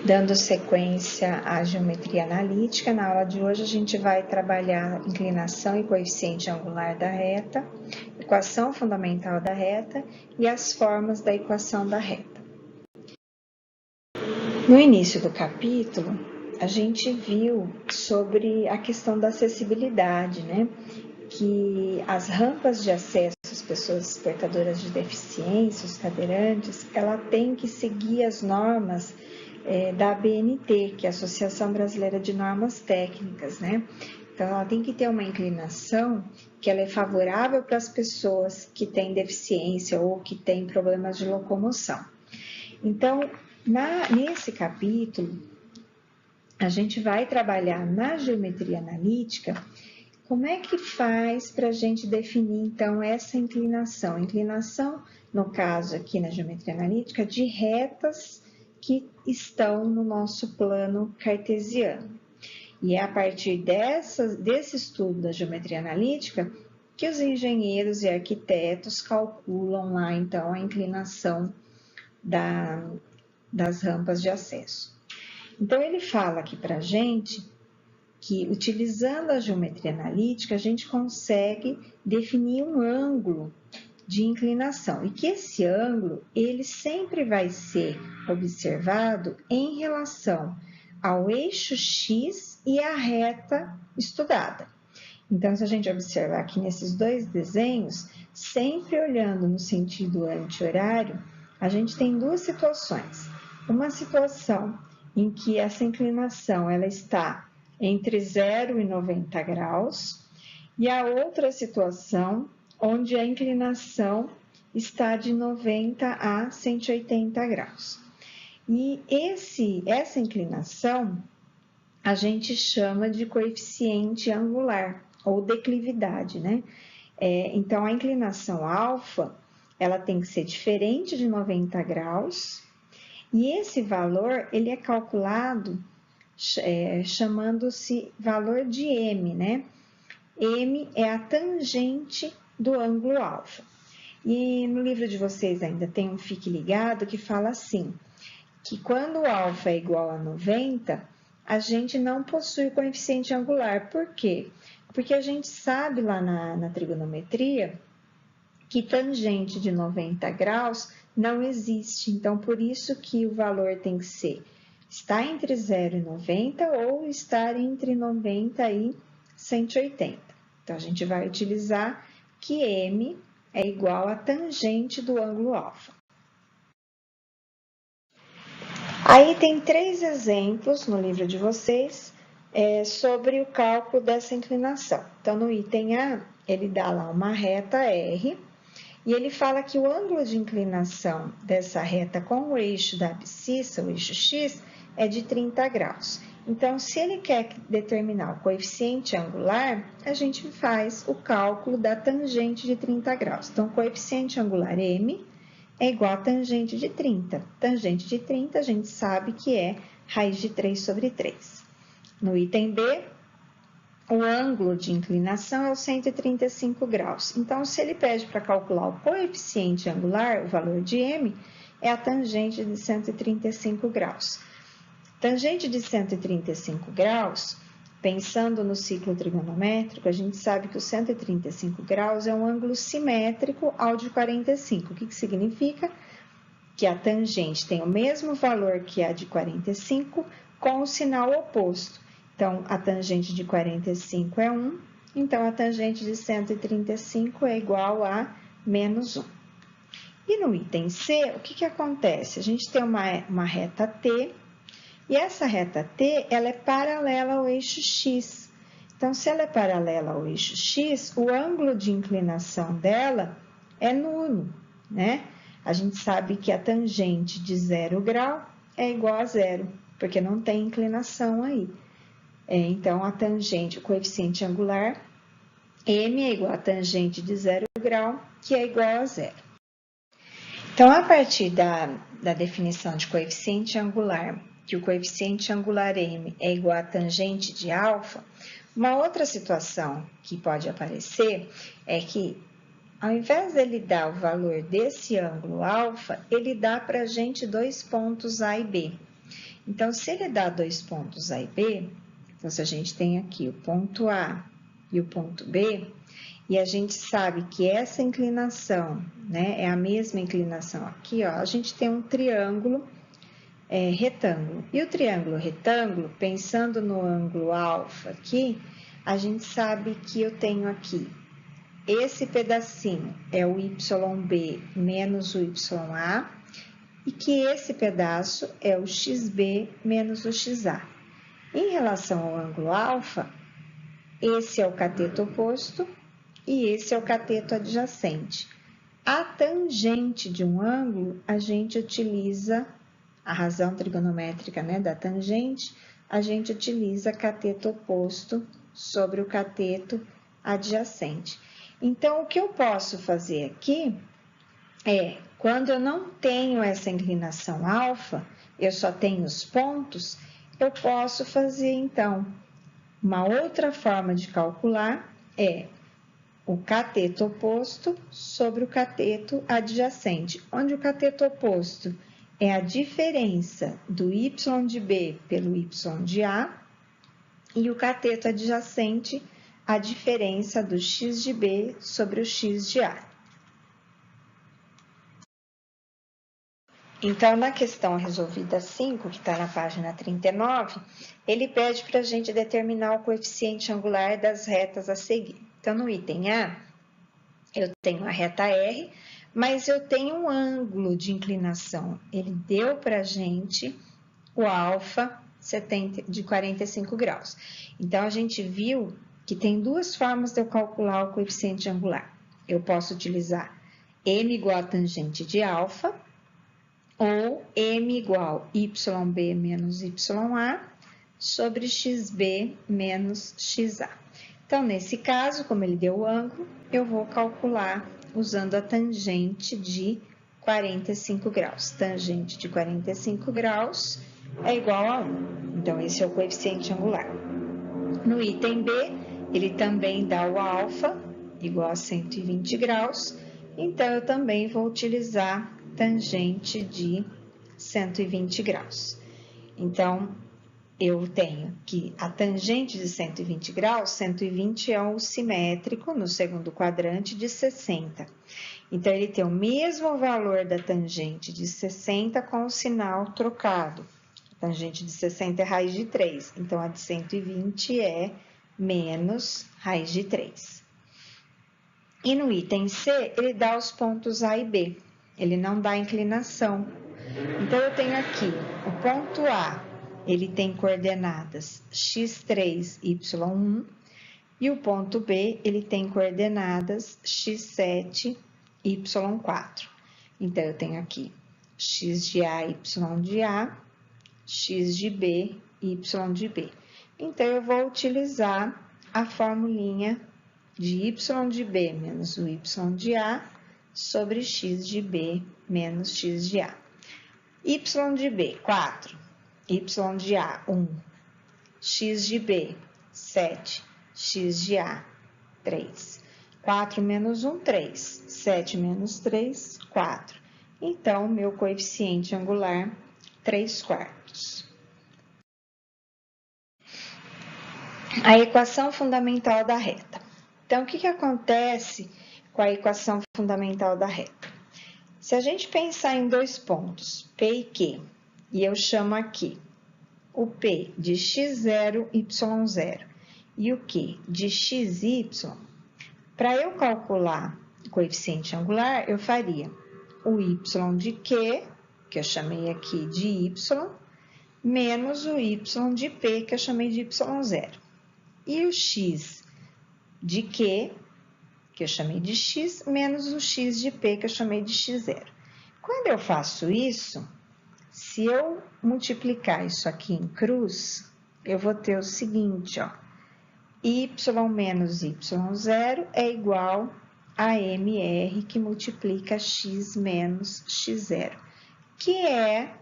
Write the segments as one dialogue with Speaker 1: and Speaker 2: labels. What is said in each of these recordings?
Speaker 1: Dando sequência à geometria analítica, na aula de hoje a gente vai trabalhar inclinação e coeficiente angular da reta, equação fundamental da reta e as formas da equação da reta. No início do capítulo, a gente viu sobre a questão da acessibilidade, né? Que as rampas de acesso às pessoas portadoras de deficiência, os cadeirantes, ela tem que seguir as normas da ABNT, que é a Associação Brasileira de Normas Técnicas, né? Então, ela tem que ter uma inclinação que ela é favorável para as pessoas que têm deficiência ou que têm problemas de locomoção. Então, nesse capítulo, a gente vai trabalhar na geometria analítica como é que faz para a gente definir, então, essa inclinação? Inclinação, no caso aqui na geometria analítica, de retas que estão no nosso plano cartesiano. E é a partir desse estudo da geometria analítica que os engenheiros e arquitetos calculam lá, então, a inclinação das rampas de acesso. Então, ele fala aqui para a gente que, utilizando a geometria analítica, a gente consegue definir um ângulo de inclinação e que esse ângulo ele sempre vai ser observado em relação ao eixo X e à reta estudada. Então, se a gente observar aqui nesses dois desenhos, sempre olhando no sentido anti-horário, a gente tem duas situações. Uma situação em que essa inclinação ela está entre 0 e 90 graus, e a outra situação onde a inclinação está de 90 a 180 graus. E essa inclinação a gente chama de coeficiente angular ou declividade, né? Então, a inclinação alfa, ela tem que ser diferente de 90 graus, e esse valor, ele é calculado chamando-se valor de M, né? M é a tangente do ângulo alfa. E no livro de vocês ainda tem um Fique Ligado que fala assim, que quando o alfa é igual a 90, a gente não possui coeficiente angular. Por quê? Porque a gente sabe lá na trigonometria que tangente de 90 graus não existe. Então, por isso que o valor tem que estar entre 0 e 90 ou estar entre 90 e 180. Então, a gente vai utilizar que M é igual a tangente do ângulo alfa. Aí tem 3 exemplos no livro de vocês sobre o cálculo dessa inclinação. Então, no item A, ele dá lá uma reta R, e ele fala que o ângulo de inclinação dessa reta com o eixo da abscissa, o eixo X, é de 30 graus. Então, se ele quer determinar o coeficiente angular, a gente faz o cálculo da tangente de 30 graus. Então, o coeficiente angular M é igual a tangente de 30. Tangente de 30, a gente sabe que é raiz de 3 sobre 3. No item B, o ângulo de inclinação é o 135 graus. Então, se ele pede para calcular o coeficiente angular, o valor de M, é a tangente de 135 graus. Tangente de 135 graus, pensando no ciclo trigonométrico, a gente sabe que o 135 graus é um ângulo simétrico ao de 45. O que significa? Que a tangente tem o mesmo valor que a de 45 com o sinal oposto. Então, a tangente de 45 é 1, então a tangente de 135 é igual a menos 1. E no item C, o que acontece? A gente tem uma reta T, e essa reta T, ela é paralela ao eixo X. Então, se ela é paralela ao eixo X, o ângulo de inclinação dela é nulo, né? A gente sabe que a tangente de 0 grau é igual a 0, porque não tem inclinação aí. Então, a tangente, o coeficiente angular, M é igual a tangente de 0 grau, que é igual a 0. Então, a partir da definição de coeficiente angular, que o coeficiente angular M é igual a tangente de alfa, uma outra situação que pode aparecer é que, ao invés dele dar o valor desse ângulo alfa, ele dá para a gente 2 pontos A e B. Então, se ele dá dois pontos A e B, então se a gente tem aqui o ponto A e o ponto B, e a gente sabe que essa inclinação, né, é a mesma inclinação aqui, ó, a gente tem um triângulo retângulo. E o triângulo retângulo, pensando no ângulo alfa aqui, a gente sabe que eu tenho aqui esse pedacinho é o YB menos o YA, e que esse pedaço é o XB menos o XA. Em relação ao ângulo alfa, esse é o cateto oposto e esse é o cateto adjacente. A tangente de um ângulo, a gente utiliza a razão trigonométrica, né, da tangente, a gente utiliza cateto oposto sobre o cateto adjacente. Então, o que eu posso fazer aqui é, quando eu não tenho essa inclinação alfa, eu só tenho os pontos, eu posso fazer, então, uma outra forma de calcular é o cateto oposto sobre o cateto adjacente, onde o cateto oposto é a diferença do y de B pelo y de A, e o cateto adjacente, a diferença do x de B sobre o x de A. Então, na questão resolvida 5, que está na página 39, ele pede para a gente determinar o coeficiente angular das retas a seguir. Então, no item A, eu tenho a reta R, mas eu tenho um ângulo de inclinação. Ele deu para a gente o alfa de 45 graus. Então, a gente viu que tem duas formas de eu calcular o coeficiente angular. Eu posso utilizar m igual a tangente de alfa, ou m igual yb menos ya sobre xb menos xa. Então, nesse caso, como ele deu o ângulo, eu vou calcular usando a tangente de 45 graus. Tangente de 45 graus é igual a 1. Então, esse é o coeficiente angular. No item B, ele também dá o alfa, igual a 120 graus. Então, eu também vou utilizar tangente de 120 graus. Então, eu tenho que a tangente de 120 graus, 120 é o simétrico no segundo quadrante de 60. Então, ele tem o mesmo valor da tangente de 60 com o sinal trocado. A tangente de 60 é raiz de 3, então a de 120 é menos raiz de 3. E no item C, ele dá os pontos A e B, ele não dá inclinação. Então, eu tenho aqui o ponto A, ele tem coordenadas x3, y1, e o ponto B, ele tem coordenadas x7, y4. Então, eu tenho aqui x de A, y de A, x de B, y de B. Então, eu vou utilizar a formulinha de y de B menos o y de A sobre x de B menos x de A. Y de B, 4. Y de A, 1. X de B, 7. X de A, 3. 4 menos 1, 3. 7 menos 3, 4. Então, meu coeficiente angular, 3/4. A equação fundamental da reta. Então, o que acontece com a equação fundamental da reta? Se a gente pensar em dois pontos, P e Q, e eu chamo aqui o P de x0, y0 e o Q de xy, para eu calcular o coeficiente angular, eu faria o y de Q, que eu chamei aqui de y, menos o y de P, que eu chamei de y0. E o x de Q, que eu chamei de x, menos o x de P, que eu chamei de x0. Quando eu faço isso, se eu multiplicar isso aqui em cruz, eu vou ter o seguinte, ó, y menos y0 é igual a mr, que multiplica x menos x0, que é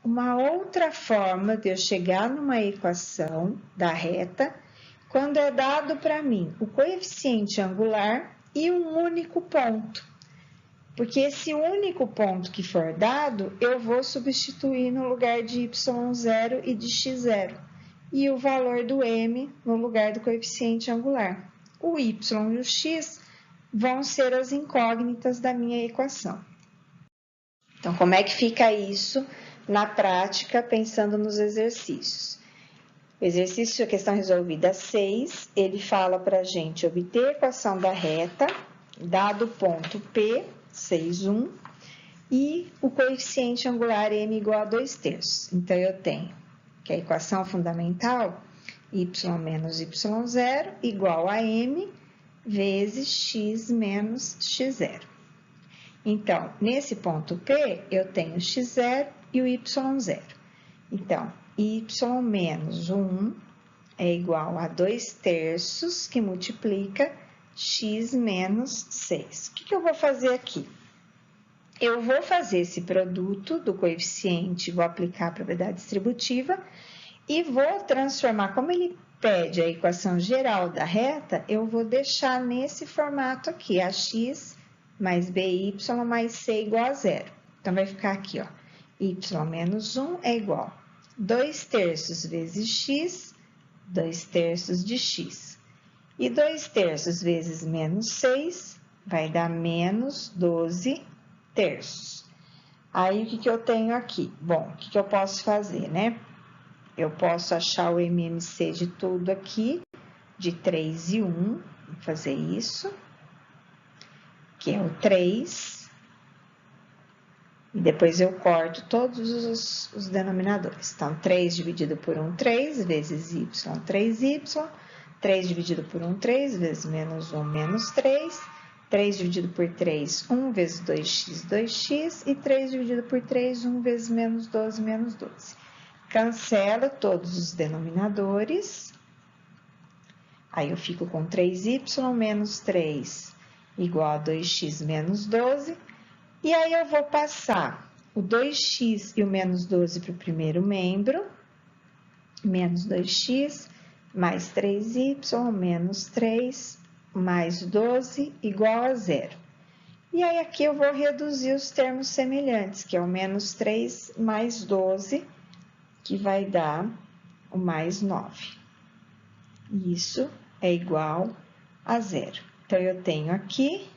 Speaker 1: uma outra forma de eu chegar numa equação da reta, quando é dado para mim o coeficiente angular e um único ponto. Porque esse único ponto que for dado, eu vou substituir no lugar de y0 e de x0. E o valor do m no lugar do coeficiente angular. O y e o x vão ser as incógnitas da minha equação. Então, como é que fica isso na prática, pensando nos exercícios? O exercício, a questão resolvida 6, ele fala para a gente obter a equação da reta, dado o ponto P, 6, 1, e o coeficiente angular m igual a 2/3. Então, eu tenho que a equação fundamental, y menos y0 igual a m vezes x menos x0. Então, nesse ponto P, eu tenho x0 e o y0. Então, y menos 1 é igual a 2/3, que multiplica x menos 6. O que eu vou fazer aqui? Eu vou fazer esse produto do coeficiente, vou aplicar a propriedade distributiva e vou transformar, como ele pede a equação geral da reta, eu vou deixar nesse formato aqui, ax mais by mais c igual a 0. Então, vai ficar aqui, ó, y menos 1 é igual a 2/3 vezes x, 2/3 de x. E 2/3 vezes menos 6 vai dar menos 12/3. Aí, o que eu tenho aqui? Bom, o que eu posso fazer, né? Eu posso achar o MMC de tudo aqui, de 3 e 1, vou fazer isso, que é o 3. E depois eu corto todos os denominadores. Então, 3 dividido por 1, 3, vezes y, 3y. 3 dividido por 1, 3, vezes menos 1, menos 3. 3 dividido por 3, 1 vezes 2x, 2x. E 3 dividido por 3, 1 vezes menos 12, menos 12. Cancelo todos os denominadores. Aí, eu fico com 3y menos 3 igual a 2x menos 12. E aí, eu vou passar o 2x e o menos 12 para o primeiro membro. Menos 2x mais 3y menos 3 mais 12 igual a 0. E aí, aqui eu vou reduzir os termos semelhantes, que é o menos 3 mais 12, que vai dar o mais 9. Isso é igual a 0. Então, eu tenho aqui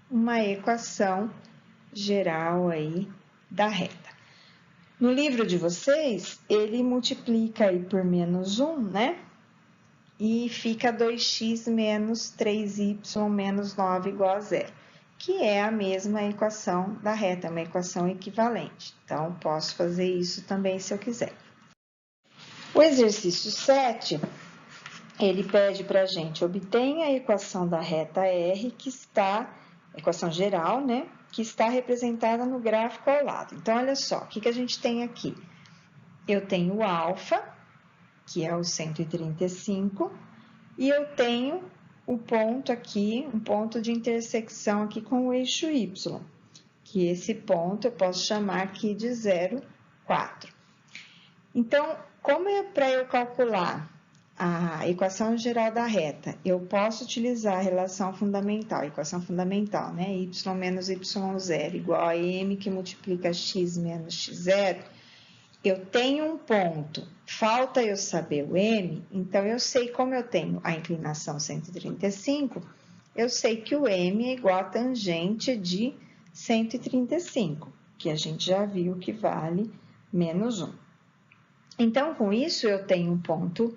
Speaker 1: uma equação geral aí da reta. No livro de vocês, ele multiplica aí por menos 1, né? E fica 2x menos 3y menos 9 igual a 0, que é a mesma equação da reta, uma equação equivalente. Então, posso fazer isso também se eu quiser. O exercício 7, ele pede para a gente obtenha a equação da reta R, que está, equação geral, né? Que está representada no gráfico ao lado. Então, olha só, o que a gente tem aqui? Eu tenho o alfa, que é o 135, e eu tenho o ponto aqui, um ponto de intersecção aqui com o eixo Y, que esse ponto eu posso chamar aqui de 0, 4. Então, como é para eu calcular a equação geral da reta, eu posso utilizar a relação fundamental, a equação fundamental, né? Y menos y0 igual a m que multiplica x menos x0. Eu tenho um ponto, falta eu saber o m, então eu sei como eu tenho a inclinação 135, eu sei que o m é igual a tangente de 135, que a gente já viu que vale menos 1. Então, com isso, eu tenho um ponto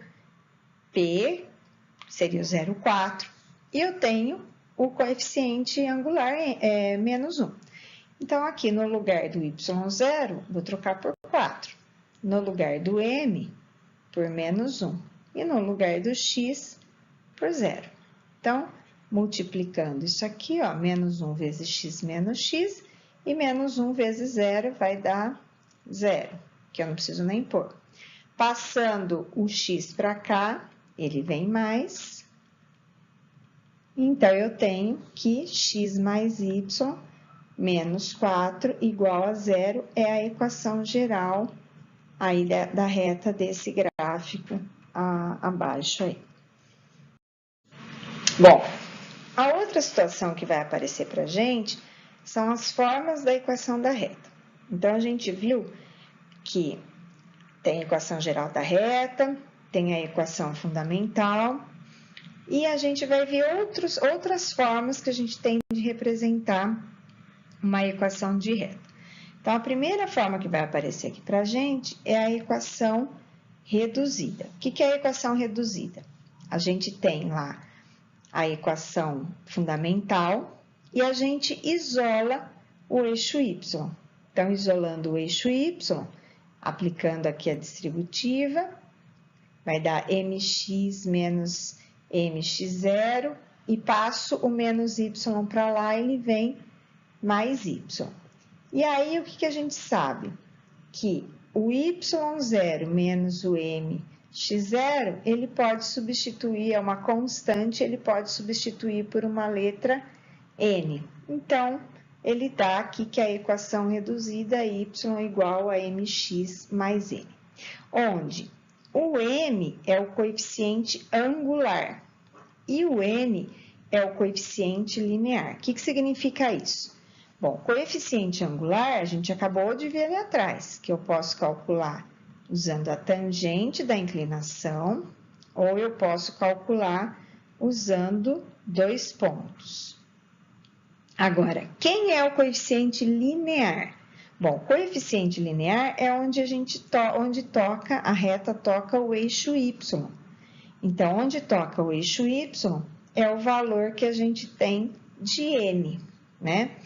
Speaker 1: P, seria o 0,4, e eu tenho o coeficiente angular menos 1. Então, aqui no lugar do y0, vou trocar por 4. No lugar do m, por menos 1. E no lugar do x, por 0. Então, multiplicando isso aqui, ó, menos 1 vezes x menos x, e menos 1 vezes 0 vai dar 0, que eu não preciso nem pôr. Passando o x para cá, ele vem mais. Então, eu tenho que x mais y menos 4 igual a 0 é a equação geral aí da reta desse gráfico abaixo aí. Bom, a outra situação que vai aparecer para a gente são as formas da equação da reta. Então, a gente viu que tem a equação geral da reta, tem a equação fundamental, e a gente vai ver outras formas que a gente tem de representar uma equação de reta. Então, a primeira forma que vai aparecer aqui para a gente é a equação reduzida. O que é a equação reduzida? A gente tem lá a equação fundamental e a gente isola o eixo y. Então, isolando o eixo y, aplicando aqui a distributiva, vai dar mx menos mx0 e passo o menos y para lá, ele vem mais y. E aí, o que a gente sabe? Que o y0 menos o mx0, ele pode substituir, é uma constante, ele pode substituir por uma letra n. Então, ele dá aqui que a equação reduzida é y igual a mx mais n. Onde o m é o coeficiente angular e o n é o coeficiente linear. O que significa isso? Bom, coeficiente angular, a gente acabou de ver ali atrás, que eu posso calcular usando a tangente da inclinação, ou eu posso calcular usando 2 pontos. Agora, quem é o coeficiente linear? Bom, coeficiente linear é onde a reta toca o eixo y. Então, onde toca o eixo y é o valor que a gente tem de n, né?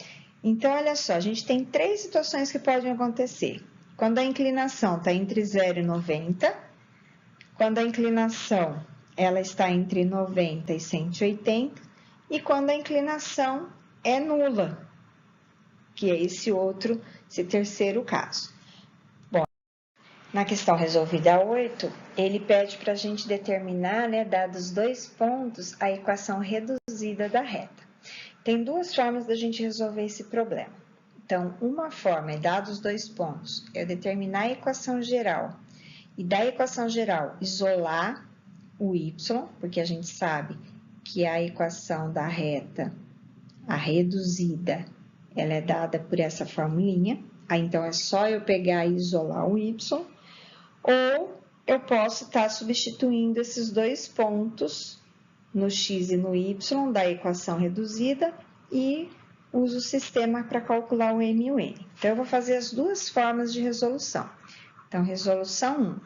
Speaker 1: Então, olha só, a gente tem 3 situações que podem acontecer. Quando a inclinação está entre 0 e 90, quando a inclinação ela está entre 90 e 180, e quando a inclinação é nula, que é esse terceiro caso. Bom, na questão resolvida 8, ele pede para a gente determinar, né, dados 2 pontos, a equação reduzida da reta. Tem 2 formas da gente resolver esse problema. Então, uma forma é, dados 2 pontos, é determinar a equação geral. E da equação geral, isolar o y, porque a gente sabe que a equação da reta, a reduzida, ela é dada por essa formulinha. Aí, então, é só eu pegar e isolar o y. Ou eu posso estar substituindo esses 2 pontos no x e no y da equação reduzida e uso o sistema para calcular o m e o n. Então, eu vou fazer as 2 formas de resolução. Então, resolução 1.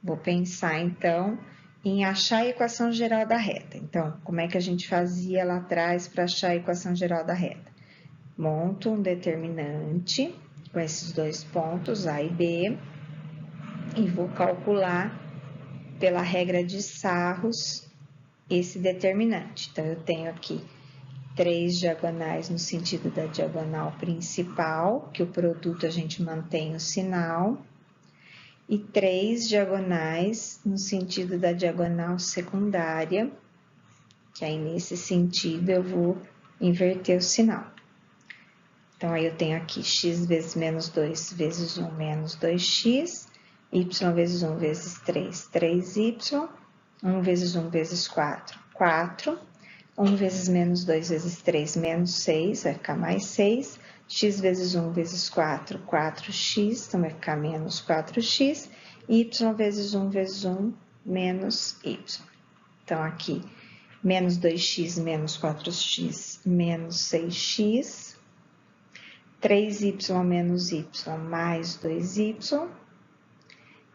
Speaker 1: Vou pensar, então, em achar a equação geral da reta. Então, como é que a gente fazia lá atrás para achar a equação geral da reta? Monto um determinante com esses 2 pontos, A e B, e vou calcular pela regra de Sarros, esse determinante. Então, eu tenho aqui 3 diagonais no sentido da diagonal principal, que o produto a gente mantém o sinal, e 3 diagonais no sentido da diagonal secundária, que aí nesse sentido eu vou inverter o sinal. Então, aí eu tenho aqui x vezes menos 2 vezes 1 menos 2x, y vezes 1 vezes 3, 3y, 1 vezes 1 vezes 4, 4, 1 vezes menos 2 vezes 3, menos 6, vai ficar mais 6, x vezes 1 vezes 4, 4x, então vai ficar menos 4x, y vezes 1 vezes 1, menos y. Então, aqui, menos 2x menos 4x, menos 6x, 3y menos y mais 2y,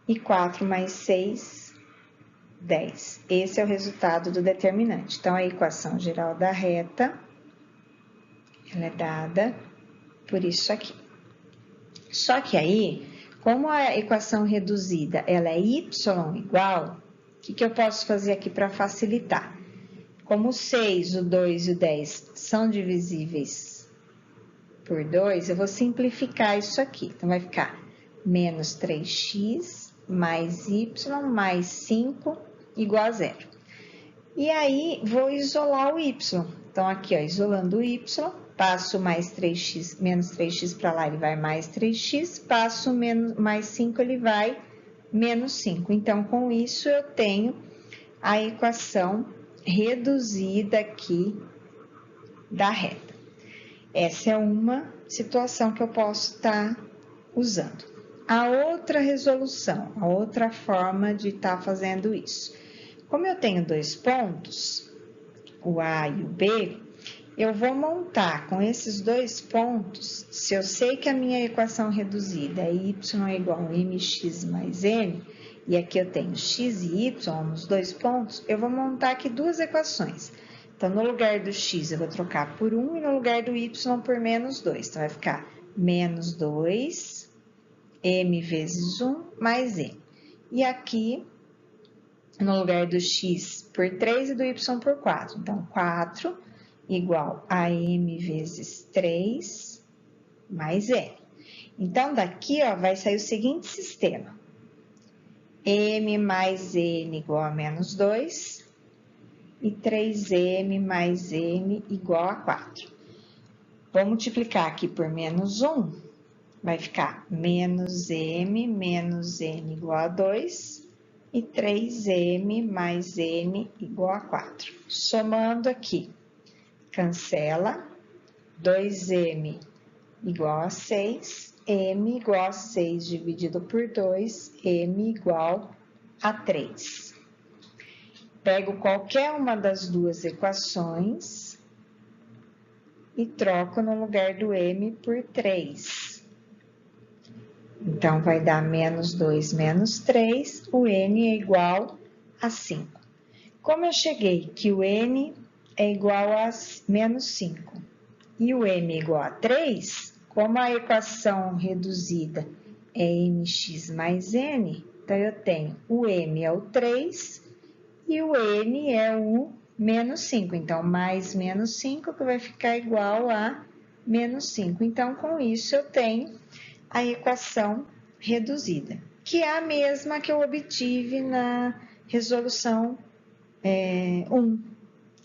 Speaker 1: e 4 mais 6, 10. Esse é o resultado do determinante. Então, a equação geral da reta, ela é dada por isso aqui. Só que aí, como a equação reduzida, ela é y igual, o que eu posso fazer aqui para facilitar? Como o 6, o 2 e o 10 são divisíveis por 2, eu vou simplificar isso aqui. Então, vai ficar menos 3x mais y mais 5 igual a 0. E aí, vou isolar o y. Então, aqui, ó, isolando o y, passo mais 3x, menos 3x para lá, ele vai mais 3x, passo menos, mais 5, ele vai menos 5. Então, com isso, eu tenho a equação reduzida aqui da reta. Essa é uma situação que eu posso estar usando. A outra resolução, a outra forma de estar fazendo isso. Como eu tenho dois pontos, o A e o B, eu vou montar com esses dois pontos, se eu sei que a minha equação reduzida é y é igual a mx mais n, e aqui eu tenho x e y nos dois pontos, eu vou montar aqui duas equações. Então, no lugar do x eu vou trocar por 1 e no lugar do y por menos 2. Então, vai ficar menos 2, m vezes 1 mais n. E aqui, no lugar do x por 3 e do y por 4. Então, 4 igual a m vezes 3 mais n. Então, daqui, ó, vai sair o seguinte sistema. M mais n igual a menos 2 e 3m mais n igual a 4. Vou multiplicar aqui por menos 1, vai ficar menos m menos n igual a 2 e 3m mais n igual a 4. Somando aqui, cancela, 2m igual a 6, m igual a 6 dividido por 2, m igual a 3. Pego qualquer uma das duas equações e troco no lugar do m por 3. Então, vai dar menos 2 menos 3, o n é igual a 5. Como eu cheguei que o n é igual a menos 5 e o m é igual a 3, como a equação reduzida é mx mais n, então eu tenho o m é o 3 e o n é o menos 5. Então, mais menos 5 que vai ficar igual a menos 5. Então, com isso, eu tenho a equação reduzida, que é a mesma que eu obtive na resolução 1.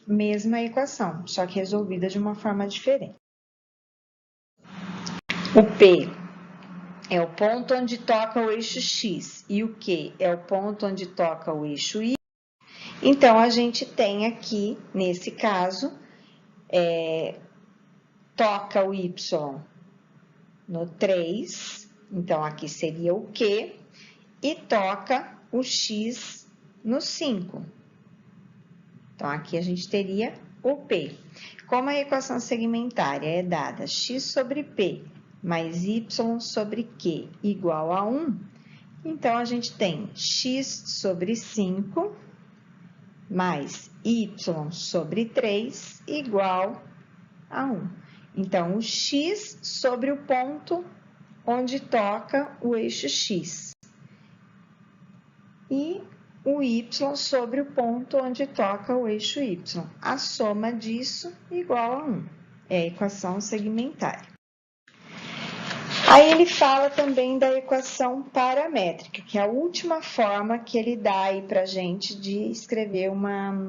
Speaker 1: Mesma equação, só que resolvida de uma forma diferente. O P é o ponto onde toca o eixo X e o Q é o ponto onde toca o eixo Y. Então, a gente tem aqui, nesse caso, toca o Y no 3, então aqui seria o Q, e toca o X no 5. Então, aqui a gente teria o P. Como a equação segmentária é dada x sobre P mais y sobre Q igual a 1, então, a gente tem x sobre 5 mais y sobre 3 igual a 1. Então, o x sobre o ponto onde toca o eixo x. E o y sobre o ponto onde toca o eixo y. A soma disso igual a 1. É a equação segmentária. Aí ele fala também da equação paramétrica, que é a última forma que ele dá aí para a gente de escrever uma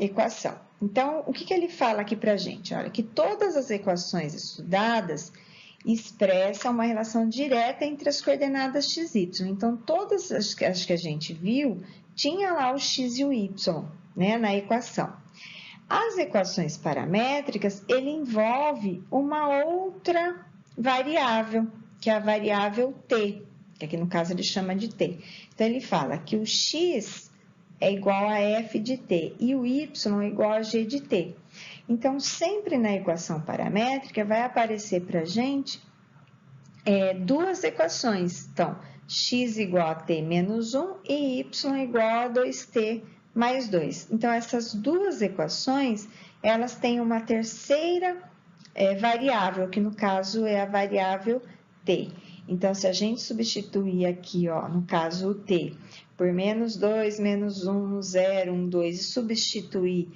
Speaker 1: equação. Então, o que ele fala aqui para a gente? Olha, que todas as equações estudadas expressam uma relação direta entre as coordenadas x e y. Então, todas as que a gente viu, tinha lá o x e o y, né, na equação. As equações paramétricas, ele envolve uma outra variável, que é a variável t, que aqui no caso ele chama de t. Então, ele fala que o x é igual a f de t e o y é igual a g de t. Então, sempre na equação paramétrica vai aparecer para a gente duas equações. Então, x igual a t menos 1 e y igual a 2t mais 2. Então, essas duas equações, elas têm uma terceira variável, que no caso é a variável t. Então, se a gente substituir aqui, ó, no caso o t, por menos 2, menos 1, 0, 1, 2, e substituir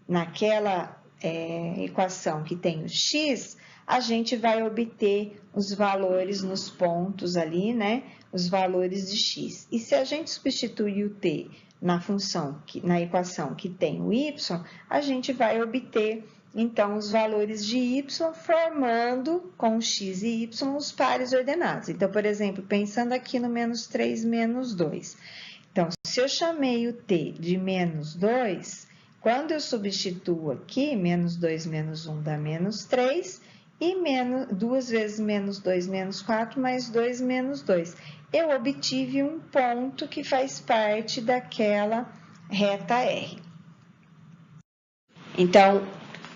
Speaker 1: naquela equação que tem o x, a gente vai obter os valores nos pontos ali, né? Os valores de x. E se a gente substituir o t na função, na equação que tem o y, a gente vai obter, então, os valores de y formando com x e y os pares ordenados. Então, por exemplo, pensando aqui no menos 3, menos 2. Então, se eu chamei o t de menos 2, quando eu substituo aqui, menos 2 menos 1 dá menos 3, e 2 vezes menos 2 menos 4, mais 2 menos 2. Eu obtive um ponto que faz parte daquela reta R. Então,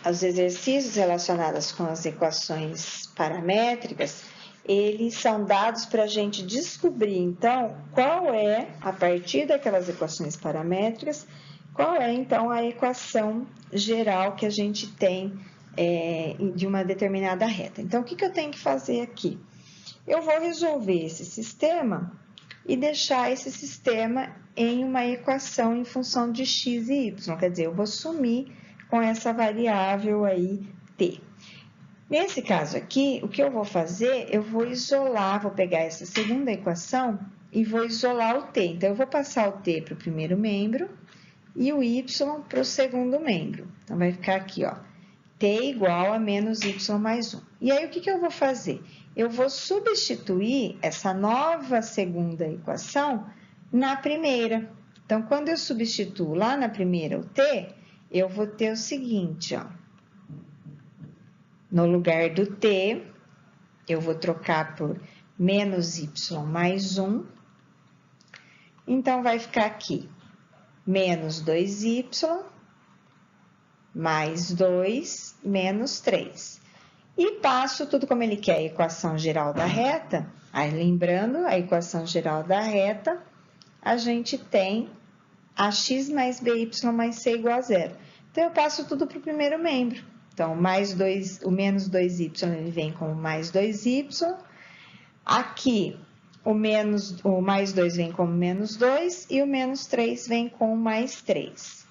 Speaker 1: os exercícios relacionados com as equações paramétricas, eles são dados para a gente descobrir, então, qual é, a partir daquelas equações paramétricas, qual é, então, a equação geral que a gente tem de uma determinada reta. Então, o que eu tenho que fazer aqui? Eu vou resolver esse sistema e deixar esse sistema em uma equação em função de x e y, quer dizer, eu vou sumir com essa variável aí, t. Nesse caso aqui, o que eu vou fazer? Eu vou isolar, vou pegar essa segunda equação e vou isolar o t. Então, eu vou passar o t para o primeiro membro e o y para o segundo membro. Então, vai ficar aqui, ó, t igual a menos y mais 1. E aí, o que eu vou fazer? Eu vou substituir essa nova segunda equação na primeira. Então, quando eu substituo lá na primeira o t, eu vou ter o seguinte, ó. No lugar do t, eu vou trocar por menos y mais 1. Então, vai ficar aqui menos 2y mais 2 menos 3. E passo tudo como ele quer, a equação geral da reta. Aí, lembrando, a equação geral da reta, a gente tem ax mais by mais c igual a 0. Então, eu passo tudo para o primeiro membro. Então, o menos 2y ele vem como mais 2y. Aqui, o mais 2 vem como menos 2 e o menos 3 vem com mais 3.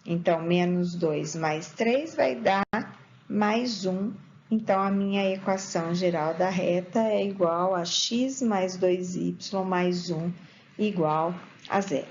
Speaker 1: Então, menos 2 mais 3 vai dar mais 1. Então, a minha equação geral da reta é igual a x mais 2y mais 1 igual a 0.